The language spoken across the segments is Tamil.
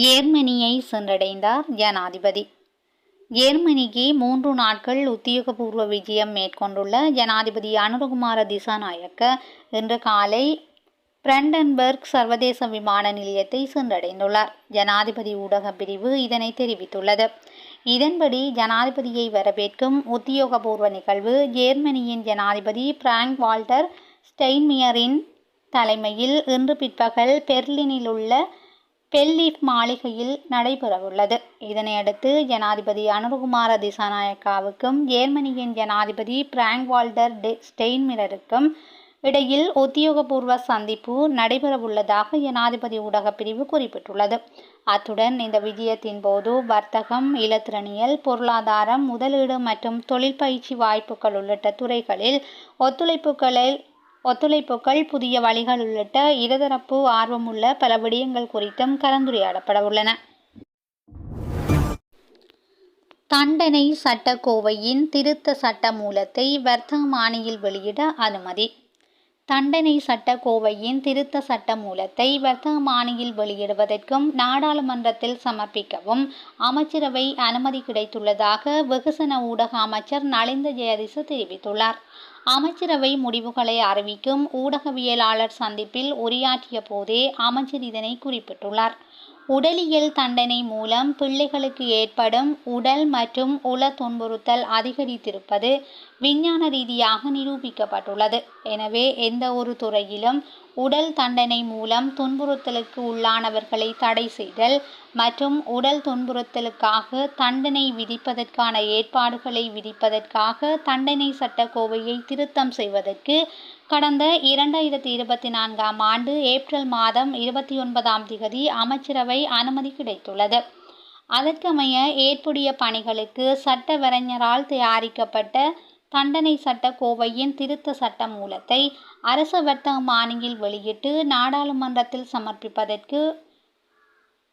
யேர்மனியை சென்றடைந்தார் ஜனாதிபதி. யேர்மனிக்கு 3 நாட்கள் உத்தியோகபூர்வ விஜயம் மேற்கொண்டுள்ள ஜனாதிபதி அனுரகுமார திசாநாயக்க இன்று காலை பிரண்டன்பர்க் சர்வதேச விமான நிலையத்தை சென்றடைந்துள்ளார். ஜனாதிபதி ஊடக பிரிவு இதனை தெரிவித்துள்ளது. இதன்படி ஜனாதிபதியை வரவேற்கும் உத்தியோகபூர்வ நிகழ்வு ஜேர்மனியின் ஜனாதிபதி பிராங்க் வால்டர் ஸ்டெய்ன்மியரின் தலைமையில் இன்று பிற்பகல் பெர்லினில் உள்ள பெல்லீஃப் மாளிகையில் நடைபெறவுள்ளது. இதனையடுத்து ஜனாதிபதி அனுரகுமார திசாநாயக்காவுக்கும் ஜேர்மனியின் ஜனாதிபதி பிராங்க் வால்டர் ஸ்டெய்ன்மியருக்கும் இடையில் உத்தியோகபூர்வ சந்திப்பு நடைபெறவுள்ளதாக ஜனாதிபதி ஊடக பிரிவு குறிப்பிட்டுள்ளது. அத்துடன் இந்த விஜயத்தின் போது வர்த்தகம், இலத்திரனியல், பொருளாதாரம், முதலீடு மற்றும் தொழில் பயிற்சி வாய்ப்புகள் உள்ளிட்ட துறைகளில் ஒத்துழைப்புகள், புதிய வழிகள் உள்ளிட்ட இருதரப்பு ஆர்வமுள்ள பல விடயங்கள் குறித்தும் கலந்துரையாடப்பட உள்ளன. தண்டனை சட்டக்கோவையின் திருத்த சட்ட மூலத்தை வர்த்தமானியில் வெளியிட அனுமதி. தண்டனை சட்டக்கோவையின் திருத்த சட்ட மூலத்தை வர்த்தமானியில் வெளியிடுவதற்கும் நாடாளுமன்றத்தில் சமர்ப்பிக்கவும் அமைச்சரவை அனுமதி கிடைத்துள்ளதாக வெகுசன ஊடக அமைச்சர் நலிந்த ஜெயதிச தெரிவித்துள்ளார். அமைச்சரவை முடிவுகளை அறிவிக்கும் ஊடகவியலாளர் சந்திப்பில் உரையாற்றிய போதே அமைச்சர் இதனை குறிப்பிட்டுள்ளார். உடலியல் தண்டனை மூலம் பிள்ளைகளுக்கு ஏற்படும் உடல் மற்றும் உள துன்புறுத்தல் அதிகரித்திருப்பது விஞ்ஞான ரீதியாக நிரூபிக்கப்பட்டுள்ளது. எனவே எந்த ஒரு துறையிலும் உடல் தண்டனை மூலம் துன்புறுத்தலுக்கு உள்ளானவர்களை தடை செய்தல் மற்றும் உடல் துன்புறுத்தலுக்காக தண்டனை விதிப்பதற்கான ஏற்பாடுகளை விதிப்பதற்காக தண்டனை சட்டக்கோவையை திருத்தம் செய்வதற்கு கடந்த 2024 ஆண்டு ஏப்ரல் மாதம் 29 அமைச்சரவை அனுமதி கிடைத்துள்ளது. அதற்கமைய ஏற்புடைய பணிகளுக்கு சட்ட வரைஞரால் தயாரிக்கப்பட்ட தண்டனை சட்டக்கோவையின் திருத்த சட்ட மூலத்தை அரச வர்த்தமானியில் வெளியிட்டு நாடாளுமன்றத்தில் சமர்ப்பிப்பதற்கு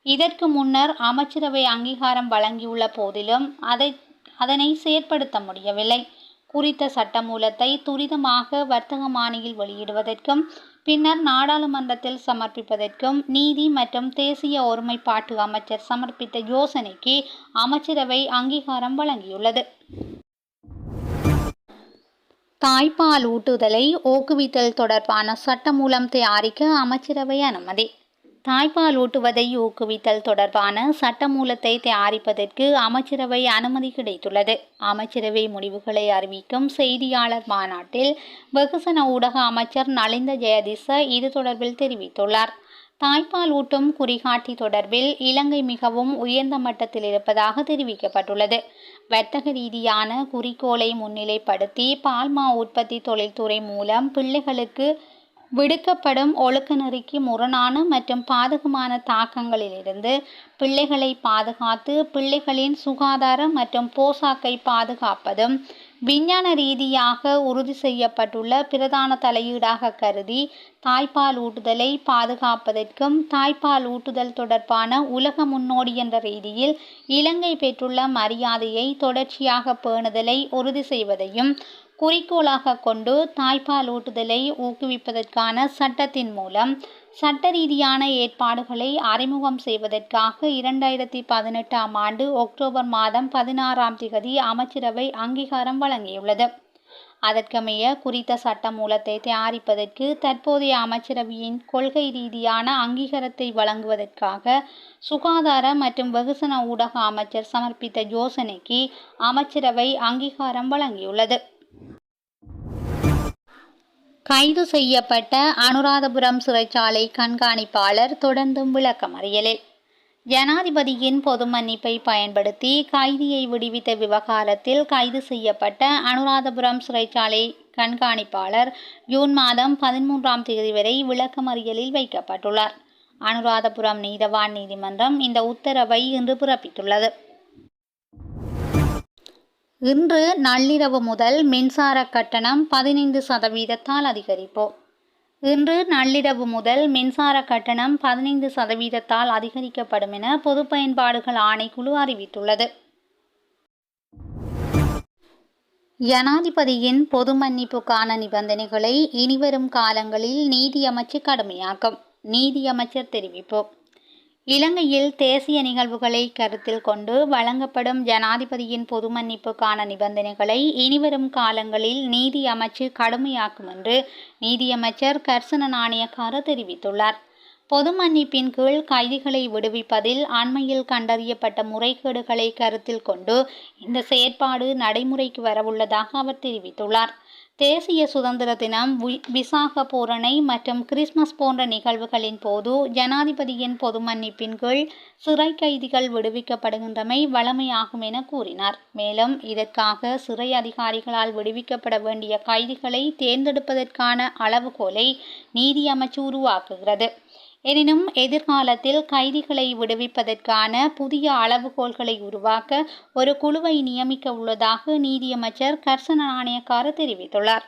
இதற்கு முன்னர் அமைச்சரவை அங்கீகாரம் வழங்கியுள்ள போதிலும் அதனை செயற்படுத்த முடியவில்லை. குறித்த சட்டமூலத்தை துரிதமாக வர்த்தமானியில் வெளியிடுவதற்கும் பின்னர் நாடாளுமன்றத்தில் சமர்ப்பிப்பதற்கும் நீதி மற்றும் தேசிய ஒருமைப்பாட்டு அமைச்சர் சமர்ப்பித்த யோசனைக்கு அமைச்சரவை அங்கீகாரம் வழங்கியுள்ளது. தாய்ப்பால் ஊட்டுதலை ஊக்குவித்தல் தொடர்பான சட்டமூலம் தயாரிக்க அமைச்சரவை அனுமதி. தாய்ப்பால் ஊட்டுவதை ஊக்குவித்தல் தொடர்பான சட்டமூலத்தை தயாரிப்பதற்கு அமைச்சரவை அனுமதி கிடைத்துள்ளது. அமைச்சரவை முடிவுகளை அறிவிக்கும் செய்தியாளர் மாநாட்டில் வெகுசன ஊடக அமைச்சர் நலிந்த ஜெயதிச இது தொடர்பில் தெரிவித்துள்ளார். தாய்ப்பால் ஊட்டும் குறிகாட்டி தொடர்பில் இலங்கை மிகவும் உயர்ந்த மட்டத்தில் இருப்பதாக தெரிவிக்கப்பட்டுள்ளது. வர்த்தக ரீதியான குறிக்கோளை முன்னிலைப்படுத்தி பால்மா உற்பத்தி தொழில்துறை மூலம் பிள்ளைகளுக்கு விடுக்கப்படும் ஒழுக்க நெறிக்கு முரணான மற்றும் பாதகமான தாக்கங்களிலிருந்து பிள்ளைகளை பாதுகாத்து பிள்ளைகளின் சுகாதார மற்றும் போசாக்கை பாதுகாப்பதும் விஞ்ஞான ரீதியாக உறுதி செய்யப்பட்டுள்ள பிரதான தலையீடாக கருதி தாய்ப்பால் ஊட்டுதலை பாதுகாப்பதற்கும் தாய்ப்பால் ஊட்டுதல் தொடர்பான உலக முன்னோடி என்ற ரீதியில் இலங்கை பெற்றுள்ள மரியாதையை தொடர்ச்சியாக பேணுதலை உறுதி செய்வதையும் குறிக்கோளாக கொண்டு தாய்ப்பால் ஊட்டுதலை ஊக்குவிப்பதற்கான சட்டத்தின் மூலம் சட்ட ரீதியான ஏற்பாடுகளை அறிமுகம் செய்வதற்காக 2018 ஆண்டு அக்டோபர் மாதம் 16 அமைச்சரவை அங்கீகாரம் வழங்கியுள்ளது. அதற்கமைய குறித்த சட்ட மூலத்தை தயாரிப்பதற்கு தற்போதைய அமைச்சரவையின் கொள்கை ரீதியான அங்கீகாரத்தை வழங்குவதற்காக சுகாதார மற்றும் வெகுசன ஊடக அமைச்சர் சமர்ப்பித்த யோசனைக்கு அமைச்சரவை அங்கீகாரம் வழங்கியுள்ளது. கைது செய்யப்பட்ட அனுராதபுரம் சிறைச்சாலை கண்காணிப்பாளர் தொடர்ந்தும் விளக்கமறியலில். ஜனாதிபதியின் பொது மன்னிப்பை பயன்படுத்தி கைதியை விடுவித்த விவகாரத்தில் கைது செய்யப்பட்ட அனுராதபுரம் சிறைச்சாலை கண்காணிப்பாளர் ஜூன் மாதம் 13 வரை விளக்கமறியலில் வைக்கப்பட்டுள்ளார். அனுராதபுரம் நீதவான் நீதிமன்றம் இந்த உத்தரவை இன்று பிறப்பித்துள்ளது. இன்று நள்ளிரவு முதல் மின்சார கட்டணம் 15% அதிகரிப்பு. இன்று நள்ளிரவு முதல் மின்சார கட்டணம் 15% அதிகரிக்கப்படும் என பொது பயன்பாடுகள் ஆணைக்குழு அறிவித்துள்ளது. ஜனாதிபதியின் பொது மன்னிப்புக்கான நிபந்தனைகளை இனிவரும் காலங்களில் நீதி அமைச்சு கடுமையாக்கும். நீதி அமைச்சர் தெரிவிப்பு. இலங்கையில் தேசிய நிகழ்வுகளை கருத்தில் கொண்டு வழங்கப்படும் ஜனாதிபதியின் பொது மன்னிப்புக்கான நிபந்தனைகளை இனிவரும் காலங்களில் நீதி அமைச்சு கடுமையாக்கும் என்று நீதியமைச்சர் கர்சன நாணயக்கார தெரிவித்துள்ளார். பொது மன்னிப்பின் கீழ் கைதிகளை விடுவிப்பதில் அண்மையில் கண்டறியப்பட்ட முறைகேடுகளை கருத்தில் கொண்டு இந்த செயற்பாடு நடைமுறைக்கு வரவுள்ளதாக அவர் தெரிவித்துள்ளார். தேசிய சுதந்திர தினம், விசாக பூரணை மற்றும் கிறிஸ்துமஸ் போன்ற நிகழ்வுகளின் போது ஜனாதிபதியின் பொது மன்னிப்பின் கீழ் சிறை கைதிகள் விடுவிக்கப்படுகின்றமை வழமையாகும் என கூறினார். மேலும் இதற்காக சிறை அதிகாரிகளால் விடுவிக்கப்பட வேண்டிய கைதிகளை தேர்ந்தெடுப்பதற்கான அளவுகோலை நீதி அமைச்சு உருவாக்குகிறது. எனினும் எதிர்காலத்தில் கைதிகளை விடுவிப்பதற்கான புதிய அளவுகோல்களை உருவாக்க ஒரு குழுவை நியமிக்க உள்ளதாக நீதியமைச்சர் கர்சன நாணயக்கார தெரிவித்துள்ளார்.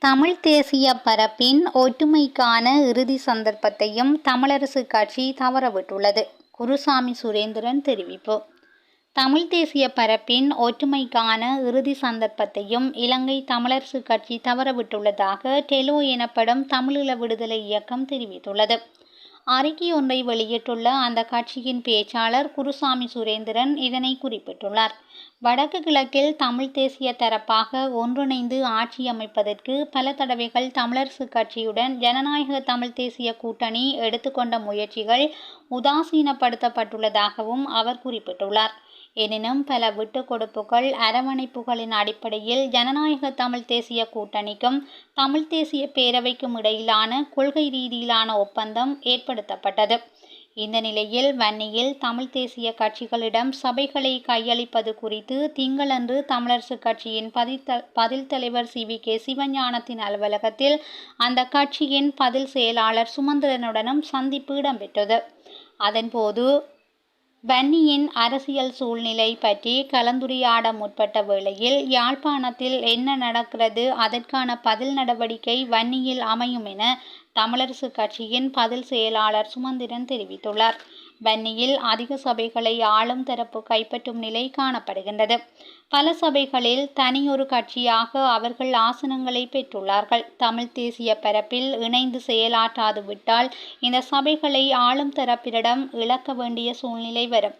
தமிழ் தேசிய பரப்பின் ஒற்றுமைக்கான இறுதி சந்தர்ப்பத்தையும் தமிழரசு கட்சி தவறவிட்டுள்ளது. குருசாமி சுரேந்திரன் தெரிவிப்பு. தமிழ் தேசிய பரப்பின் ஒற்றுமைக்கான இறுதி சந்தர்ப்பத்தையும் இலங்கை தமிழரசு கட்சி தவறவிட்டுள்ளதாக டெலோ எனப்படும் தமிழீழ விடுதலை இயக்கம் தெரிவித்துள்ளது. அறிக்கை ஒன்றை வெளியிட்டுள்ள அந்த கட்சியின் பேச்சாளர் குருசாமி சுரேந்திரன் இதனை குறிப்பிட்டுள்ளார். வடக்கு கிழக்கில் தமிழ் தேசிய தரப்பாக ஒன்றிணைந்து ஆட்சி அமைப்பதற்கு பல தடவைகள் தமிழரசு கட்சியுடன் ஜனநாயக தமிழ் தேசிய கூட்டணி எடுத்துக்கொண்ட முயற்சிகள் உதாசீனப்படுத்தப்பட்டுள்ளதாகவும் அவர் குறிப்பிட்டுள்ளார். எனினும் பல விட்டுக் கொடுப்புகள், அரவணைப்புகளின் அடிப்படையில் ஜனநாயக தமிழ் தேசிய கூட்டணிக்கும் தமிழ் தேசிய பேரவைக்கும் இடையிலான கொள்கை ரீதியிலான ஒப்பந்தம் ஏற்படுத்தப்பட்டது. இந்த நிலையில் வன்னியில் தமிழ் தேசிய கட்சிகளிடம் சபைகளை கையளிப்பது குறித்து திங்களன்று தமிழரசு கட்சியின் பதில் தலைவர் CVK சிவஞானத்தின் அலுவலகத்தில் அந்த கட்சியின் பதில் செயலாளர் சுமந்திரனுடனும் சந்திப்பு இடம்பெற்றது. அதன்போது வன்னியின் அரசியல் சூழ்நிலை பற்றி கலந்துரையாட முற்பட்ட வேளையில் யாழ்ப்பாணத்தில் என்ன நடக்கிறது, அதற்கான பதில் நடவடிக்கை வன்னியில் அமையும் என தமிழரசு கட்சியின் பதில் செயலாளர் சுமந்திரன் தெரிவித்துள்ளார். வன்னியில் அதிக சபைகளை ஆளும் தரப்பு கைப்பற்றும் நிலை காணப்படுகின்றது. பல சபைகளில் தனியொரு கட்சியாக அவர்கள் ஆசனங்களை பெற்றுள்ளார்கள். தமிழ் தேசிய பரப்பில் இணைந்து செயலாற்றாது விட்டால் இந்த சபைகளை ஆளும் தரப்பினரிடம் இழக்க வேண்டிய சூழ்நிலை வரும்.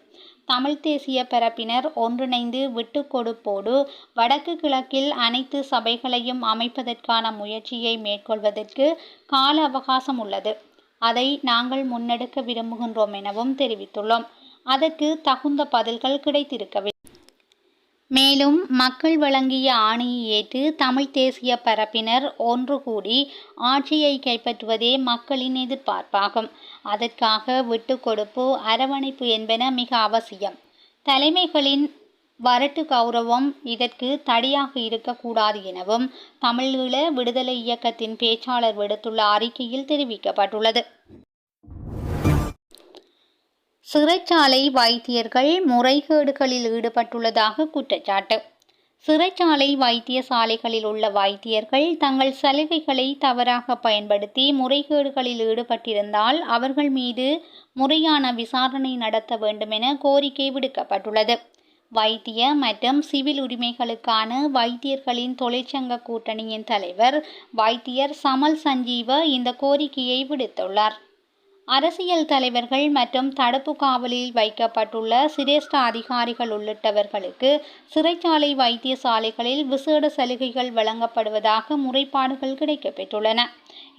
தமிழ் தேசிய பரப்பினர் ஒன்றிணைந்து விட்டு கொடுப்போடு வடக்கு கிழக்கில் அனைத்து சபைகளையும் அமைப்பதற்கான முயற்சியை மேற்கொள்வதற்கு கால அவகாசம் உள்ளது. அதை நாங்கள் முன்னெடுக்க விரும்புகின்றோம் எனவும் தெரிவித்துள்ளோம். அதற்கு தகுந்த பதில்கள் கிடைத்திருக்கவில்லை. மேலும் மக்கள் வழங்கிய ஆணையை ஏற்று தமிழ் தேசிய பரப்பினர் ஒன்று கூடி ஆட்சியை கைப்பற்றுவதே மக்களின் எதிர்பார்ப்பாகும். அதற்காக விட்டு கொடுப்பு, அரவணைப்பு என்பன மிக அவசியம். தலைமைகளின் வரட்டு கௌரவம் இதற்கு தடையாக இருக்கக்கூடாது எனவும் தமிழீழ விடுதலை இயக்கத்தின் பேச்சாளர் விடுத்துள்ள அறிக்கையில் தெரிவிக்கப்பட்டுள்ளது. சிறைச்சாலை வைத்தியர்கள் முறைகேடுகளில் ஈடுபட்டுள்ளதாக குற்றச்சாட்டு. சிறைச்சாலை வைத்தியசாலைகளில் உள்ள வைத்தியர்கள் தங்கள் சலுகைகளை தவறாக பயன்படுத்தி முறைகேடுகளில் ஈடுபட்டிருந்தால் அவர்கள் மீது முறையான விசாரணை நடத்த வேண்டும் என கோரிக்கை விடுக்கப்பட்டுள்ளது. வைத்திய மற்றும் சிவில் உரிமைகளுக்கான வைத்தியர்களின் தொழிற்சங்க கூட்டணியின் தலைவர் வைத்தியர் சமல் சஞ்சீவ இந்த கோரிக்கையை விடுத்துள்ளார். அரசியல் தலைவர்கள் மற்றும் தடுப்பு காவலில் வைக்கப்பட்டுள்ள சிரேஷ்ட அதிகாரிகள் உள்ளிட்டவர்களுக்கு சிறைச்சாலை வைத்தியசாலைகளில் விசேட சலுகைகள் வழங்கப்படுவதாக முறைப்பாடுகள் கிடைக்கப்பெற்றுள்ளன.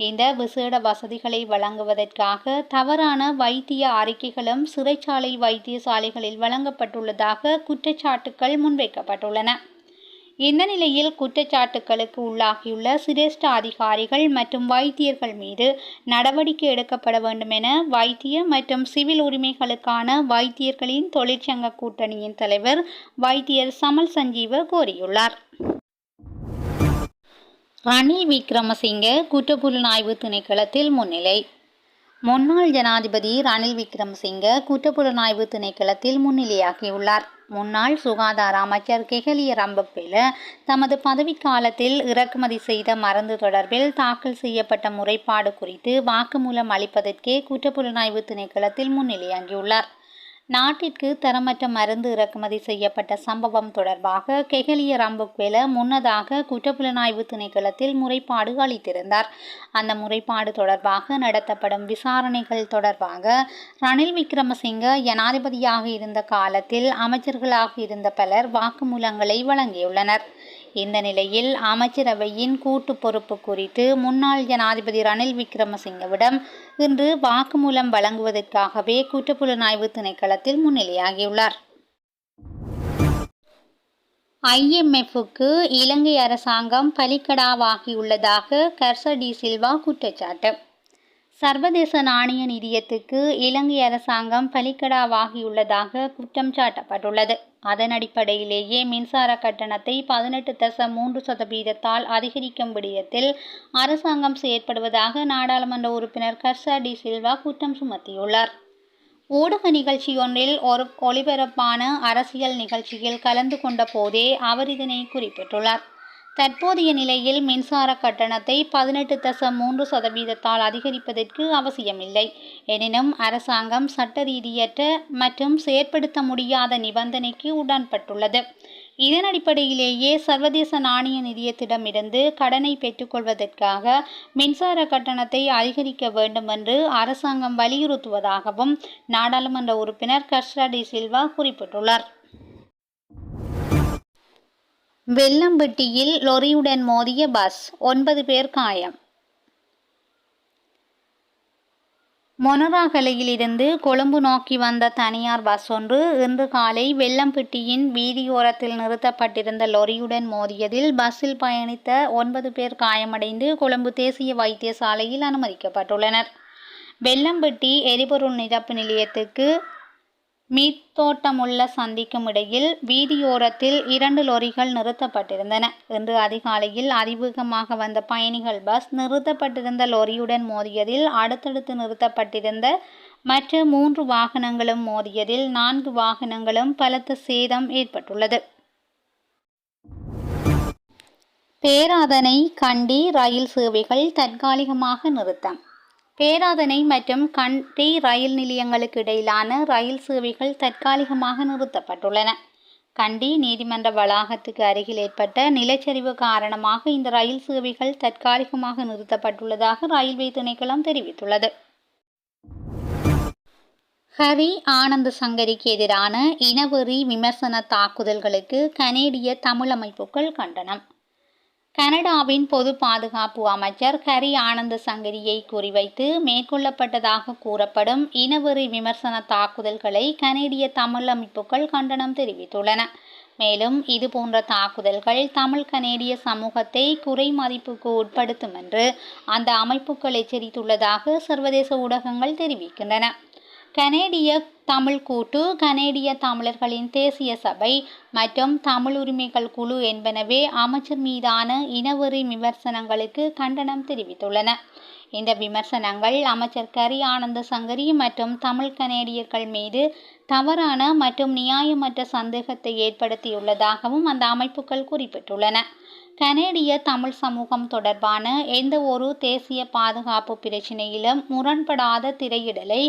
இந்த விசேட வசதிகளை வழங்குவதற்காக தவறான வைத்திய அறிக்கைகளும் சிறைச்சாலை வைத்தியசாலைகளில் வழங்கப்பட்டுள்ளதாக குற்றச்சாட்டுக்கள் முன்வைக்கப்பட்டுள்ளன. இந்த நிலையில் குற்றச்சாட்டுக்களுக்கு உள்ளாகியுள்ள சிரேஷ்ட அதிகாரிகள் மற்றும் வைத்தியர்கள் மீது நடவடிக்கை எடுக்கப்பட வேண்டும் என வைத்திய மற்றும் சிவில் உரிமைகளுக்கான வைத்தியர்களின் தொழிற்சங்க கூட்டணியின் தலைவர் வைத்தியர் சமல் சஞ்சீவ கோரியுள்ளார். ரணில் விக்ரமசிங்க குற்றப்புலனாய்வு திணைக்களத்தில் முன்னிலை. முன்னாள் ஜனாதிபதி ரணில் விக்ரமசிங்க குற்றப்புலனாய்வு திணைக்களத்தில் முன்னிலையாகியுள்ளார். முன்னாள் சுகாதார அமைச்சர் கெஹலிய ரம்பப்பில தமது பதவிக்காலத்தில் இறக்குமதி செய்த மருந்து தொடர்பில் தாக்கல் செய்யப்பட்ட முறைப்பாடு குறித்து வாக்குமூலம் அளிப்பதற்கே குற்றப்புலனாய்வு திணைக்களத்தில் முன்னிலையாகியுள்ளார். நாட்டிற்கு தரமற்ற மருந்து இறக்குமதி செய்யப்பட்ட சம்பவம் தொடர்பாக கெஹலிய ரம்புக்வெல முன்னதாக குற்றப்புலனாய்வு திணைக்களத்தில் முறைப்பாடு அளித்திருந்தார். அந்த முறைப்பாடு தொடர்பாக நடத்தப்படும் விசாரணைகள் தொடர்பாக ரணில் விக்ரமசிங்க ஜனாதிபதியாக இருந்த காலத்தில் அமைச்சர்களாக இருந்த பலர் வாக்குமூலங்களை வழங்கியுள்ளனர். இந்த நிலையில் அமைச்சரவையின் கூட்டு பொறுப்பு குறித்து முன்னாள் ஜனாதிபதி ரணில் விக்ரமசிங்கவிடம் இன்று வாக்குமூலம் வழங்குவதற்காகவே குற்றப்புலனாய்வு திணைக்களத்தில் முன்னிலையாகியுள்ளார். IMFக்கு இலங்கை அரசாங்கம் பலிக்கடாவாகியுள்ளதாக கர்ச டி சில்வா குற்றச்சாட்டு. சர்வதேச நாணய நிதியத்துக்கு இலங்கை அரசாங்கம் பலிக்கடாவாகியுள்ளதாக குற்றம் சாட்டப்பட்டுள்ளது. அதன் அடிப்படையிலேயே மின்சார கட்டணத்தை 18.3% அதிகரிக்கும் விடயத்தில் அரசாங்கம் செயற்படுவதாக நாடாளுமன்ற உறுப்பினர் கர்ச டி சில்வா குற்றம் சுமத்தியுள்ளார். ஊடக நிகழ்ச்சியொன்றில் ஒரு ஒளிபரப்பான அரசியல் நிகழ்ச்சியில் கலந்து கொண்ட போதே அவர் இதனை குறிப்பிட்டுள்ளார். தற்போதைய நிலையில் மின்சார கட்டணத்தை 18.3% அதிகரிப்பதற்கு அவசியமில்லை. எனினும் அரசாங்கம் சட்ட ரீதியற்ற மற்றும் செயற்படுத்த முடியாத நிபந்தனைக்கு உடன்பட்டுள்ளது. இதன் அடிப்படையிலேயே சர்வதேச நாணய நிதியத்திடமிருந்து கடனை பெற்றுக்கொள்வதற்காக மின்சார கட்டணத்தை அதிகரிக்க வேண்டும் என்று அரசாங்கம் வலியுறுத்துவதாகவும் நாடாளுமன்ற உறுப்பினர் கர்ச டி சில்வா குறிப்பிட்டுள்ளார். வெல்லம்பட்டியில் லொரியுடன் மோதிய பஸ், 9 பேர் காயம். மொனராகலையிலிருந்து கொழும்பு நோக்கி வந்த தனியார் பஸ் ஒன்று இன்று காலை வெல்லம்பட்டியின் வீதியோரத்தில் நிறுத்தப்பட்டிருந்த லொரியுடன் மோதியதில் பஸ்ஸில் பயணித்த 9 பேர் காயமடைந்து கொழும்பு தேசிய வைத்தியசாலையில் அனுமதிக்கப்பட்டுள்ளனர். வெல்லம்பட்டி எரிபொருள் நிரப்பு நிலையத்துக்கு மீத்தோட்டமுள்ள சந்திக்கும் இடையில் வீதியோரத்தில் 2 லொரிகள் நிறுத்தப்பட்டிருந்தன. இன்று அதிகாலையில் அதிவேகமாக வந்த பயணிகள் பஸ் நிறுத்தப்பட்டிருந்த லொரியுடன் மோதியதில் அடுத்தடுத்து நிறுத்தப்பட்டிருந்த மற்ற 3 வாகனங்களும் மோதியதில் 4 வாகனங்களும் பலத்த சேதம் ஏற்பட்டுள்ளது. பேராதனை கண்டி ரயில் சேவைகள் தற்காலிகமாக நிறுத்தம். பேராதனை மற்றும் கண்டி ரயில் நிலையங்களுக்கு இடையிலான ரயில் சேவைகள் தற்காலிகமாக நிறுத்தப்பட்டுள்ளன. கண்டி நீதிமன்ற வளாகத்துக்கு அருகில் ஏற்பட்ட நிலச்சரிவு காரணமாக இந்த ரயில் சேவைகள் தற்காலிகமாக நிறுத்தப்பட்டுள்ளதாக ரயில்வே திணைக்களம் தெரிவித்துள்ளது. ஹரி ஆனந்த சங்கரிக்கு எதிரான இனவெறி விமர்சன தாக்குதல்களுக்கு கனேடிய தமிழ் அமைப்புகள் கண்டனம். கனடாவின் பொது பாதுகாப்பு அமைச்சர் ஹரி ஆனந்த சங்கரியை குறிவைத்து மேற்கொள்ளப்பட்டதாக கூறப்படும் இனவெறி விமர்சன தாக்குதல்களை கனேடிய தமிழ் அமைப்புகள் கண்டனம் தெரிவித்துள்ளன. மேலும் இதுபோன்ற தாக்குதல்கள் தமிழ் கனேடிய சமூகத்தை குறை மதிப்புக்கு உட்படுத்தும் என்று அந்த அமைப்புகள் எச்சரித்துள்ளதாக சர்வதேச ஊடகங்கள் தெரிவிக்கின்றன. கனேடிய தமிழ் கூட்டு, கனேடிய தமிழர்களின் தேசிய சபை மற்றும் தமிழ் உரிமைகள் குழு என்பனவே அமைச்சர் மீதான இனவெறி விமர்சனங்களுக்கு கண்டனம் தெரிவித்துள்ளன. இந்த விமர்சனங்கள் அமைச்சர் ஹரி ஆனந்த சங்கரி மற்றும் தமிழ் கனேடியர்கள் மீது தவறான மற்றும் நியாயமற்ற சந்தேகத்தை ஏற்படுத்தியுள்ளதாகவும் அந்த அமைப்புகள் குறிப்பிட்டுள்ளன. கனேடிய தமிழ் சமூகம் தொடர்பான எந்த ஒரு தேசிய பாதுகாப்பு பிரச்சினையிலும் முரண்படாத திரையிடலை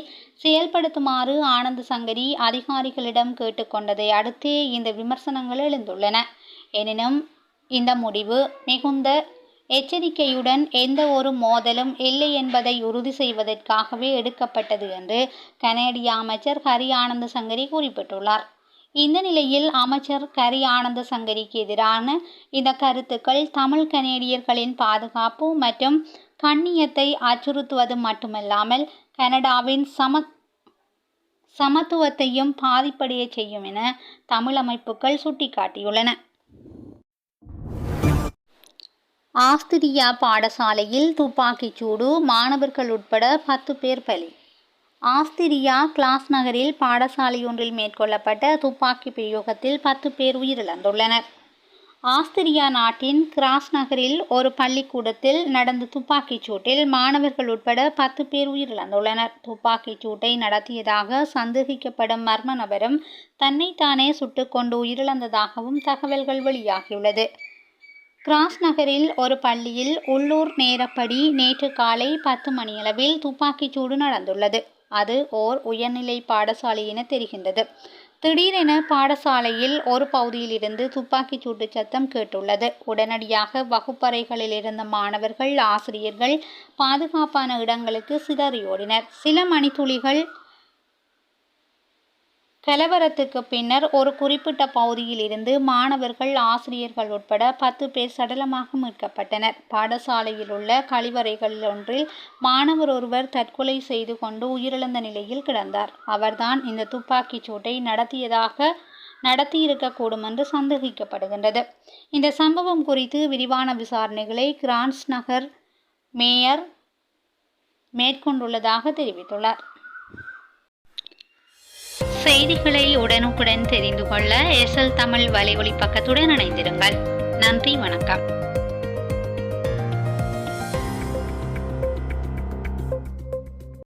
செயல்படுத்துமாறு ஆனந்த சங்கரி அதிகாரிகளிடம் கேட்டுக்கொண்டதை அடுத்தே இந்த விமர்சனங்கள் எழுந்துள்ளன. எனினும் இந்த முடிவு மிகுந்த எச்சரிக்கையுடன் எந்த ஒரு மோதலும் இல்லை என்பதை உறுதி செய்வதற்காகவே எடுக்கப்பட்டது என்று கனேடிய அமைச்சர் ஹரி ஆனந்த சங்கரி குறிப்பிட்டுள்ளார். இந்த நிலையில் அமைச்சர் ஹரி ஆனந்த சங்கரிக்கு எதிரான இந்த கருத்துக்கள் தமிழ் கனேடியர்களின் பாதுகாப்பு மற்றும் கண்ணியத்தை அச்சுறுத்துவது மட்டுமல்லாமல் கனடாவின் சமத்துவத்தையும் பாதிப்படைய செய்யும் என தமிழ் அமைப்புகள் சுட்டிக்காட்டியுள்ளன. ஆஸ்திரியா பாடசாலையில் துப்பாக்கிச்சூடு, மாணவர்கள் உட்பட 10 பேர் பலி. ஆஸ்திரியா கிளாஸ் நகரில் பாடசாலையொன்றில் மேற்கொள்ளப்பட்ட துப்பாக்கி பிரயோகத்தில் 10 பேர் உயிரிழந்துள்ளனர். ஆஸ்திரியா நாட்டின் கிராஸ் நகரில் ஒரு பள்ளிக்கூடத்தில் நடந்த துப்பாக்கிச் சூட்டில் மாணவர்கள் உட்பட 10 பேர் உயிரிழந்துள்ளனர். துப்பாக்கிச் சூட்டை நடத்தியதாக சந்தேகிக்கப்படும் மர்ம நபரும் தன்னைத்தானே சுட்டுக்கொண்டு உயிரிழந்ததாகவும் தகவல்கள் வெளியாகியுள்ளது. கிராஸ் நகரில் ஒரு பள்ளியில் உள்ளூர் நேரப்படி நேற்று காலை 10 மணியளவில் துப்பாக்கிச்சூடு நடந்துள்ளது. அது ஓர் உயர்நிலை பாடசாலை என தெரிகின்றது. திடீரென பாடசாலையில் ஒரு பகுதியிலிருந்து துப்பாக்கிச் சூட்டு சத்தம் கேட்டுள்ளது. உடனடியாக வகுப்பறைகளில் இருந்த மாணவர்கள், ஆசிரியர்கள் பாதுகாப்பான இடங்களுக்கு சிதறியோடினர். சில மணித்துளிகள் கலவரத்துக்கு பின்னர் ஒரு குறிப்பிட்ட பகுதியில் இருந்து மாணவர்கள், ஆசிரியர்கள் உட்பட 10 பேர் சடலமாக மீட்கப்பட்டனர். பாடசாலையில் உள்ள கழிவறைகளில் ஒன்றில் மாணவர் ஒருவர் தற்கொலை செய்து கொண்டு உயிரிழந்த நிலையில் கிடந்தார். அவர்தான் இந்த துப்பாக்கிச் சூட்டை நடத்தியிருக்கக்கூடும் என்று சந்தேகிக்கப்படுகின்றது. இந்த சம்பவம் குறித்து விரிவான விசாரணைகளை கிரான்ஸ் நகர் மேயர் மேற்கொண்டுள்ளதாக தெரிவித்துள்ளார். செய்திகளை உடனுக்குடன் தெரிந்து கொள்ள SL தமிழ் வலையொலி பக்கத்துடன் இணைந்திருங்கள். நன்றி, வணக்கம்.